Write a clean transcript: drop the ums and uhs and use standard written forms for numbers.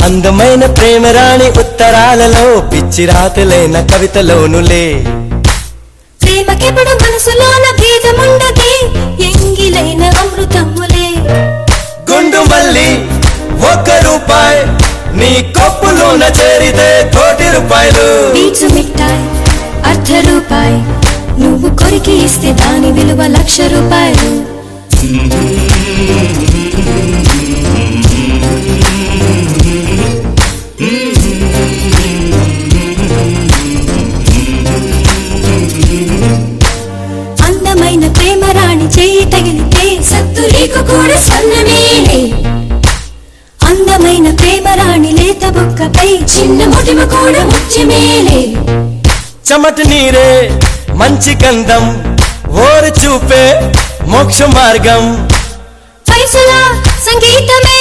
అందమైన ప్రేమరాణి ఉత్తరాలలో పిచ్చి రాతలైన కవితలోనులే ప్రేమకెప్పుడు మనసులోన భేదముండదే ఎంగిలైన అమృతములే గుండు మల్లి 1 రూపాయి నీ కప్పులోన చేరితే కోటి రూపాయలు బీచు మిఠాయి ₹1 నువ్వు కొరికి ఇస్తే దాని విలువ ₹1,00,000 అందమైన ప్రేమరాణి చేయి తగిలితే సత్తురీకు కూడా స్వర్ణమేలే అందమైన ప్రేమరాణి లేత బుక్కపై చిన్న మొటిమ కూడా ముత్యమేలే చెమట నీరే మంచి గంధం ఓరు చూపే మోక్ష మార్గం పైసల సంగీతమే